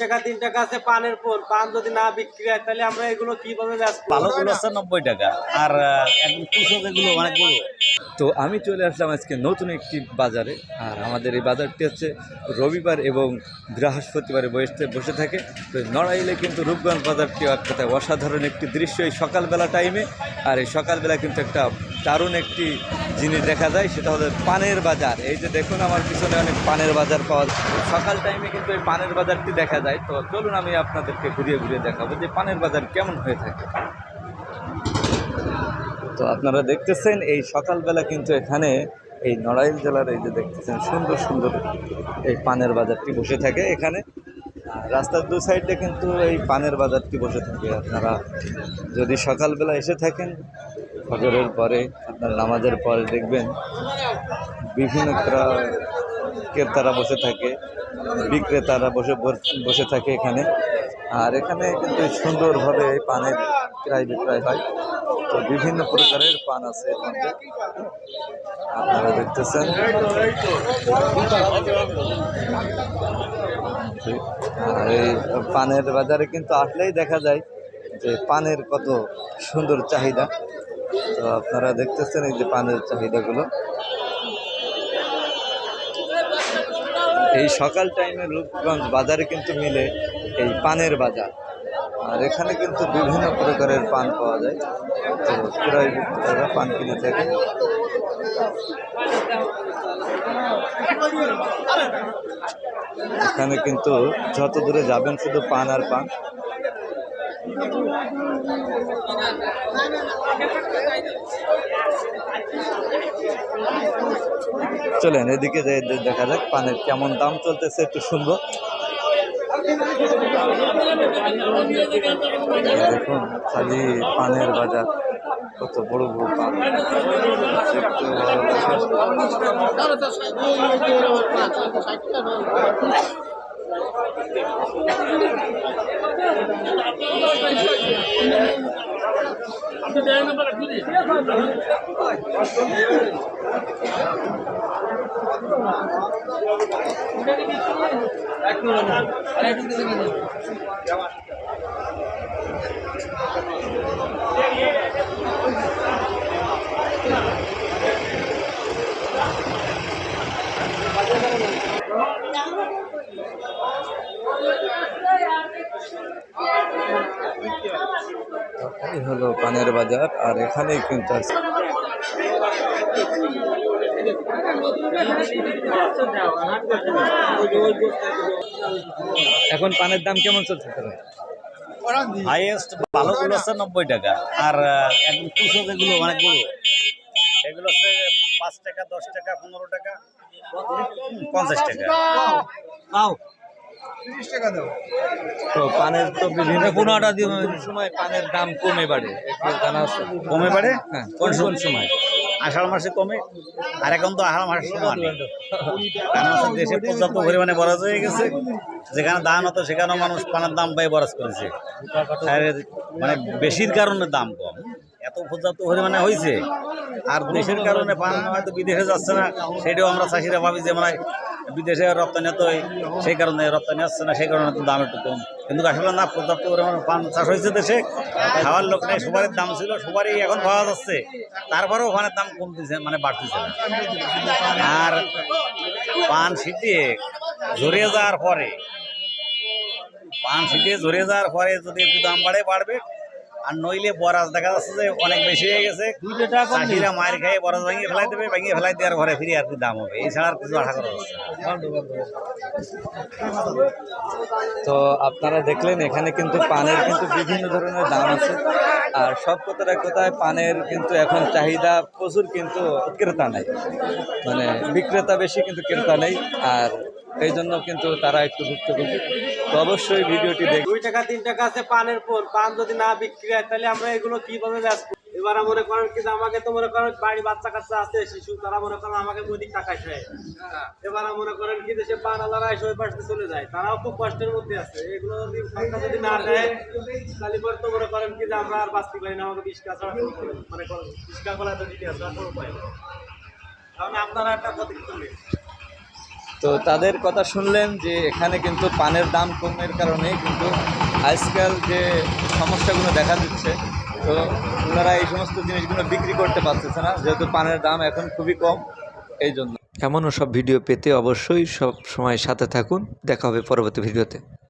টাকা 3 টাকা আছে পানের পোল। পান যদি না বিক্রি হয় তাহলে আমরা এগুলো কিভাবে বেচবো? ভালোগুলো আছে 90 টাকা, আর একদম কুচো যেগুলো অনেকগুলো। তো আমি চলে আসলাম আজকে নতুন একটি বাজারে। আর আমাদের এই বাজারটি হচ্ছে রবিবার এবং বৃহস্পতিবারে বসে থাকে। তো নড়াইলে কিন্তু রূপগঞ্জ বাজারটি এক কথায় অসাধারণ একটি দৃশ্য এই সকালবেলা টাইমে। আর এই সকালবেলা কিন্তু একটা দারুণ একটি জিনিস দেখা যায়, সেটা হলো পানের বাজার। এই যে দেখুন আমার পিছনে অনেক পানের বাজার পাওয়া যায়। সকাল টাইমে কিন্তু এই পানের বাজারটি দেখা যায়। তো চলুন আমি আপনাদেরকে ঘুরিয়ে ঘুরিয়ে দেখাবো যে পানের বাজার কেমন হয়ে থাকে। তো আপনারা দেখতেছেন এই সকালবেলা কিন্তু এখানে এই নড়াইল জেলার এই যে দেখতেছেন সুন্দর সুন্দর এই পানের বাজারটি বসে থাকে এখানে। রাস্তার দু সাইডে কিন্তু এই পানের বাজারটি বসে থাকে। আপনারা যদি সকালবেলা এসে থাকেন ফজরের পরে, আপনার নামাজের পরে দেখবেন বিভিন্ন ক্রেতারা বসে থাকে, বিক্রেতারা বসে থাকে এখানে। আর এখানে কিন্তু সুন্দরভাবে এই পানের ক্রয় বিক্রয় হয়। তো বিভিন্ন প্রকারের পান আছে এর মধ্যে, আপনারা দেখতেছেন। আর এই পানের বাজারে কিন্তু আসলেই দেখা যায় যে পানের কত সুন্দর চাহিদা। তো আপনারা দেখতেছেন এই যে পানের চাহিদাগুলো। এই সকাল টাইমে রূপগঞ্জ বাজারে কিন্তু মিলে এই পানের বাজার। আর এখানে কিন্তু বিভিন্ন প্রকারের পান পাওয়া যায়। তো ক্রয় বিক্রেতারা পান কিনে থাকে। এখানে কিন্তু যত দূরে যাবেন শুধু পান আর পান। চলেন এদিকে দেখা যাক পানের কেমন দাম চলতেছে, একটু শুনবো। দেখুন খালি পানের বাজার, কত বড় বড় পান। এই হলো পানের বাজার। আর এখানেই কিন্তু এখন পানের দাম কেমন চলছে? হাইয়েস্ট ভালোগুলো আছে 90 টাকা, আর একদম কুচো যেগুলো অনেকগুলো সেগুলো হচ্ছে 5 টাকা, 10 টাকা, 15 টাকা, 50 টাকা। তো পানের তো বিভিন্ন সময় পানের দাম কমে বাড়ে, জানা আছে? কমে বাড়ে? হ্যাঁ, কোন কোন সময়? আষাঢ় মাসে কমে, আর এখন তো আষাঢ় মাসের সময় নেই। কারণ হচ্ছে দেশে পর্যাপ্ত পরিমাণে বরাজ হয়ে গেছে। যেখানে দাম হতো সেখানেও মানুষ পানের দাম পাই বরাজ করেছে। মানে বেশির কারণে দাম কম, এত পর্যাপ্ত পরিমাণে হয়েছে। আর দেশের কারণে পান হয়তো বিদেশে যাচ্ছে না, সেটাও আমরা চাষিরা ভাবি যে মানে বিদেশে রপ্তানি হতো, সেই কারণে রপ্তানি আসছে না, সেই কারণে তো দাম একটু কম। কিন্তু আসলে না, পর্যাপ্ত পরিমাণে পান চাষ হয়েছে দেশে, খাওয়ার লোক নেই, সবারই দাম ছিল, সবারই এখন পাওয়া যাচ্ছে। তারপরেও ওখানে দাম কমতেছে, মানে বাড়তেছে না। আর পান ছিটিয়ে ঝরিয়ে যাওয়ার পরে, যদি একটু দাম বাড়বে। আর নইলে বরাজ দেখা যাচ্ছে যে অনেক বেশি হয়ে গেছে। চাষিরা মায়ের খাইয়ে বরাজ ভেঙে ফেলাই দেবে, ভেঙে ফেলাই দেওয়ার ঘরে ফিরে আর কি দাম হবে, এছাড়া আর কিছু আশা করা যাচ্ছে না। তো আপনারা দেখলেন এখানে কিন্তু পানের কিন্তু বিভিন্ন ধরনের দাম আছে। আর সব কোথায় পানের কিন্তু এখন চাহিদা প্রচুর, কিন্তু ক্রেতা নাই, মানে বিক্রেতা বেশি কিন্তু ক্রেতা নেই। আর এই জন্য কিন্তু তারা একটু ভুক্তভোগী। তো অবশ্যই ভিডিওটি 2 টাকা 3 টাকা আছে পানের পোল। পান যদি না বিক্রি হয় তাহলে আমরা এগুলো কিভাবে বেচবো? এবার মনে করেন কি, আমাকে তো মনে করেন বাড়ি বাচ্চা কাচ্চা আছে, শিশু, তারা মনে করেন আমাকে মদিক টাকা খায়। এবার মনে করেন কি, দেশে পান আলাদা এসে ওই পাশে চলে যায়, তারাও খুব কষ্টের মধ্যে আছে। এগুলো যদি না দেয় তাহলে পর তো মনে করেন কি যে আমরা আর বাঁচতে পারি না। আমাকে 20 টাকা মানে 20 টাকা বলা তো দিতে আছে, আর কোনো উপায় নেই। তাহলে আপনারা একটা প্রতিক্রিয়া তো তাদের কথা শুনলেন যে এখানে কিন্তু পানের দাম কমের কারণে কিন্তু আজকাল যে সমস্যাগুলো দেখা দিচ্ছে, তো ওনারা এই সমস্ত জিনিসগুলো বিক্রি করতে পারতেছে না, যেহেতু পানের দাম এখন খুবই কম, এই জন্য। এমনও সব ভিডিও পেতে অবশ্যই সব সময় সাথে থাকুন। দেখা হবে পরবর্তী ভিডিওতে।